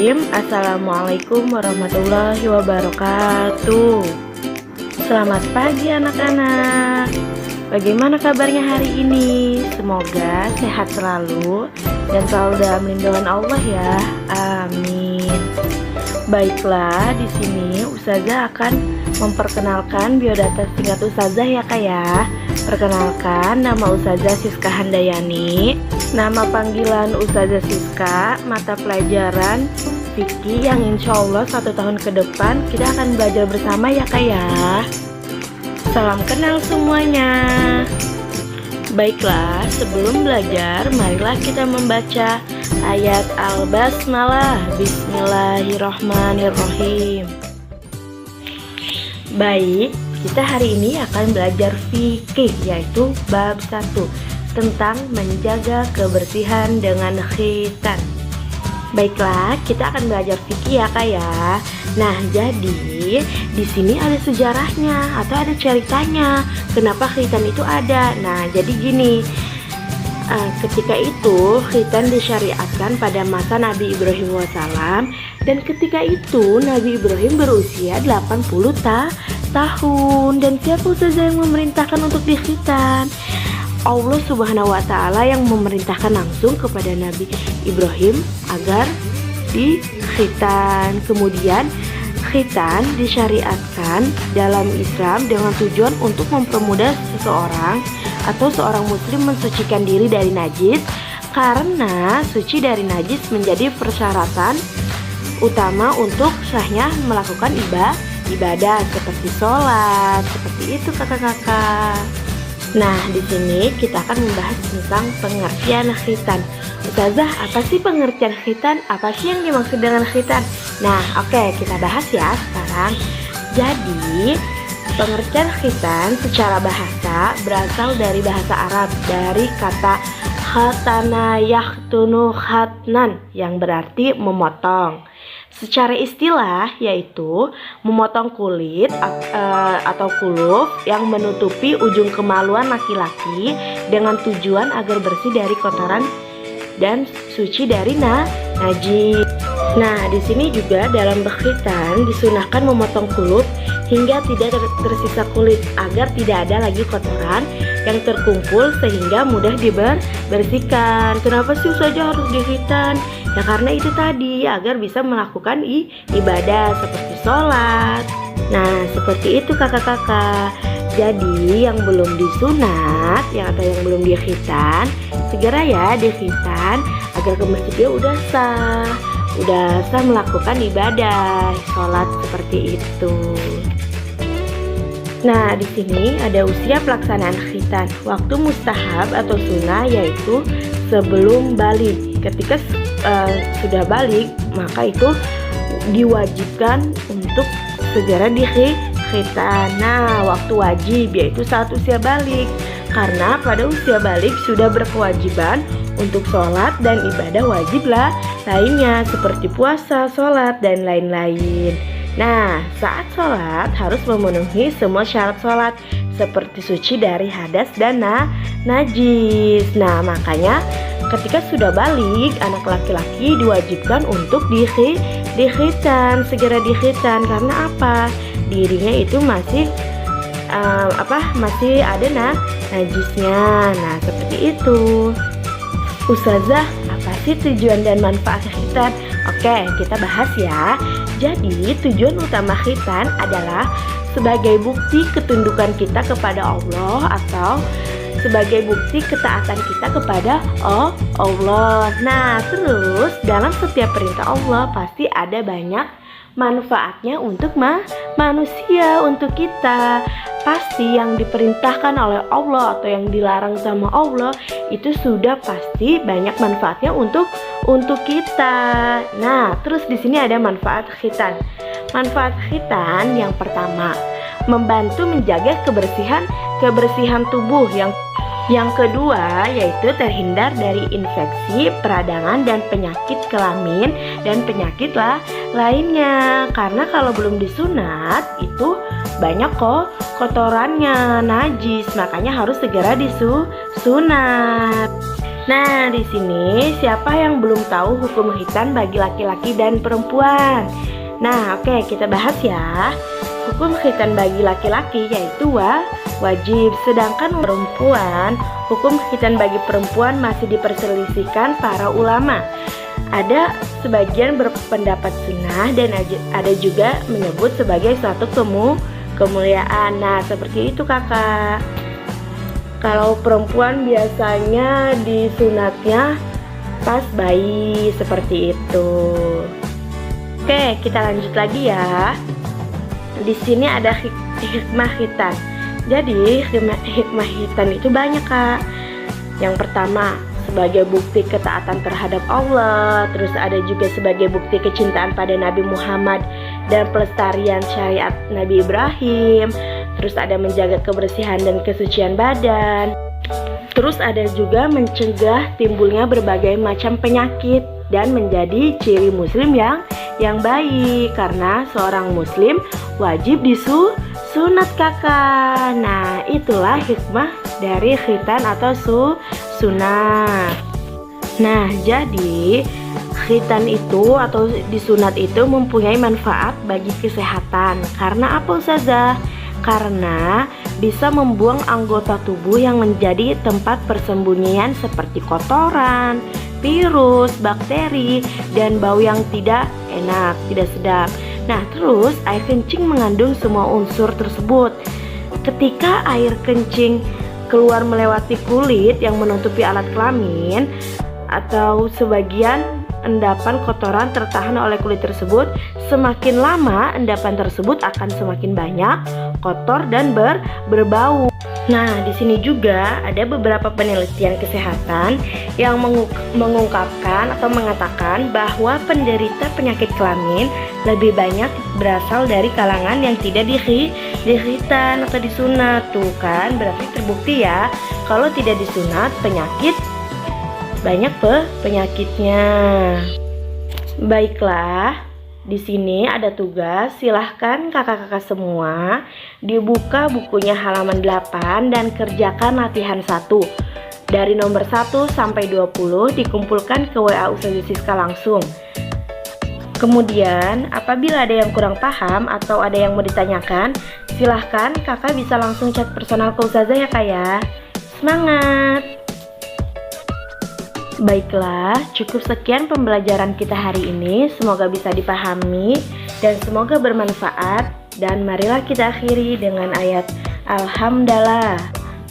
Bismillahirrahmanirrahim. Assalamualaikum warahmatullahi wabarakatuh. Selamat pagi anak-anak. Bagaimana kabarnya hari ini? Semoga sehat selalu dan selalu dalam lindungan Allah ya. Amin. Baiklah, di sini Ustazah akan memperkenalkan biodata singkat Ustazah ya Kak ya. Perkenalkan, nama Ustazah Siska Handayani. Nama panggilan Ustazah Siska, mata pelajaran fikih yang insya Allah 1 tahun ke depan kita akan belajar bersama ya Kak ya. Salam kenal semuanya. Baiklah, sebelum belajar, marilah kita membaca ayat Al-Basmalah. Bismillahirrahmanirrahim. Baik, kita hari ini akan belajar fikih, yaitu bab 1 tentang menjaga kebersihan dengan khitan. Baiklah, kita akan belajar fikih ya Kak ya. Nah, jadi di sini ada sejarahnya atau ada ceritanya kenapa khitan itu ada. Nah, jadi gini. Ketika itu khitan disyariatkan pada masa Nabi Ibrahim wassalam, dan ketika itu Nabi Ibrahim berusia 80 tahun. Dan siapa Ustazah yang memerintahkan untuk dikhitan? Allah Subhanahu wa Ta'ala yang memerintahkan langsung kepada Nabi Ibrahim agar dikhitan. Kemudian khitan disyariatkan dalam Islam dengan tujuan untuk mempermudah seseorang atau seorang muslim mensucikan diri dari najis, karena suci dari najis menjadi persyaratan utama untuk sahnya melakukan ibadah seperti sholat. Seperti itu kakak-kakak. Nah, di sini kita akan membahas tentang pengertian khitan. Ustazah, apa sih pengertian khitan? Apa sih yang dimaksud dengan khitan? Nah, oke, kita bahas ya sekarang. Jadi, pengertian khitan secara bahasa berasal dari bahasa Arab, dari kata khatana yahtunu khatnan yang berarti memotong. Secara istilah yaitu memotong kulit atau kuluf yang menutupi ujung kemaluan laki-laki dengan tujuan agar bersih dari kotoran dan suci dari najis. Nah, di sini juga dalam berkhitan disunahkan memotong kuluf hingga tidak tersisa kulit agar tidak ada lagi kotoran yang terkumpul sehingga mudah dibersihkan. Kenapa sih Ustazah harus dikhitan? Ya karena itu tadi, agar bisa melakukan ibadah seperti sholat. Nah, seperti itu kakak-kakak. Jadi yang belum disunat atau yang belum dikhitan, segera ya dikhitan agar kebersihannya udah sah melakukan ibadah sholat seperti itu. Nah, di sini ada usia pelaksanaan khitan. Waktu mustahab atau sunnah yaitu sebelum balik. Ketika sudah balik, maka itu diwajibkan untuk segera dikhitan. Nah, waktu wajib yaitu saat usia balik, karena pada usia balik sudah berkewajiban untuk sholat dan ibadah wajib lainnya seperti puasa, sholat, dan lain-lain. Nah, saat sholat harus memenuhi semua syarat sholat seperti suci dari hadas dan najis. Nah, makanya ketika sudah balik, anak laki-laki diwajibkan untuk dikhitan, segera dikhitan. Karena apa? Dirinya itu masih ada najisnya. Nah, seperti itu. Ustazah, apa sih tujuan dan manfaat khitan? Oke, kita bahas ya. Jadi, tujuan utama khitan adalah sebagai bukti ketundukan kita kepada Allah atau sebagai bukti ketaatan kita kepada Allah. Nah, terus dalam setiap perintah Allah pasti ada banyak manfaatnya untuk manusia, untuk kita. Pasti yang diperintahkan oleh Allah atau yang dilarang sama Allah itu sudah pasti banyak manfaatnya untuk kita. Nah, terus di sini ada manfaat khitan. Manfaat khitan yang pertama, membantu menjaga kebersihan tubuh. Yang kedua yaitu terhindar dari infeksi, peradangan, dan penyakit kelamin dan penyakit lainnya. Karena kalau belum disunat itu banyak kok kotorannya, najis, makanya harus segera disunat. Nah, di sini siapa yang belum tahu hukum khitan bagi laki-laki dan perempuan? Nah, oke, kita bahas ya. Hukum khitan bagi laki-laki yaitu wajib, sedangkan perempuan, hukum khitan bagi perempuan masih diperselisihkan para ulama. Ada sebagian berpendapat sunnah dan ada juga menyebut sebagai suatu kemuliaan. Nah, seperti itu kakak. Kalau perempuan biasanya disunatnya pas bayi, seperti itu. Oke, kita lanjut lagi ya. Di sini ada hikmah khitan. Jadi hikmah khitan itu banyak kak. Yang pertama, sebagai bukti ketaatan terhadap Allah. Terus ada juga sebagai bukti kecintaan pada Nabi Muhammad dan pelestarian syariat Nabi Ibrahim. Terus ada menjaga kebersihan dan kesucian badan. Terus ada juga mencegah timbulnya berbagai macam penyakit dan menjadi ciri muslim yang baik, karena seorang muslim wajib disunat kakak. Nah, itulah hikmah dari khitan atau sunat. Nah, jadi khitan itu atau disunat itu mempunyai manfaat bagi kesehatan. Karena apa Ustazah? Karena bisa membuang anggota tubuh yang menjadi tempat persembunyian seperti kotoran, virus, bakteri, dan bau yang tidak enak, tidak sedap. Nah, terus air kencing mengandung semua unsur tersebut. Ketika air kencing keluar melewati kulit yang menutupi alat kelamin atau sebagian endapan kotoran tertahan oleh kulit tersebut, semakin lama endapan tersebut akan semakin banyak, kotor dan berbau. Nah, di sini juga ada beberapa penelitian kesehatan yang mengungkapkan atau mengatakan bahwa penderita penyakit kelamin lebih banyak berasal dari kalangan yang tidak dikhitan atau disunat. Tuh kan, berarti terbukti ya kalau tidak disunat penyakit banyak penyakitnya. Baiklah, di sini ada tugas. Silahkan kakak-kakak semua dibuka bukunya halaman 8 dan kerjakan latihan 1. Dari nomor 1 sampai 20 dikumpulkan ke WA Ustazah Siska langsung. Kemudian, apabila ada yang kurang paham atau ada yang mau ditanyakan, silahkan kakak bisa langsung chat personal ke Ustazah ya kak ya. Semangat! Baiklah, cukup sekian pembelajaran kita hari ini. Semoga bisa dipahami dan semoga bermanfaat. Dan marilah kita akhiri dengan ayat Alhamdulillah.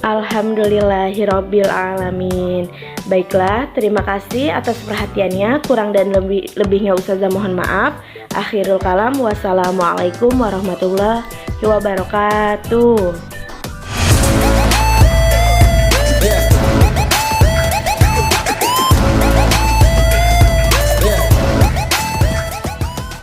Alhamdulillahirabbil alamin. Baiklah, terima kasih atas perhatiannya. Kurang dan lebihnya Ustazah mohon maaf. Akhirul kalam, wassalamualaikum warahmatullahi wabarakatuh.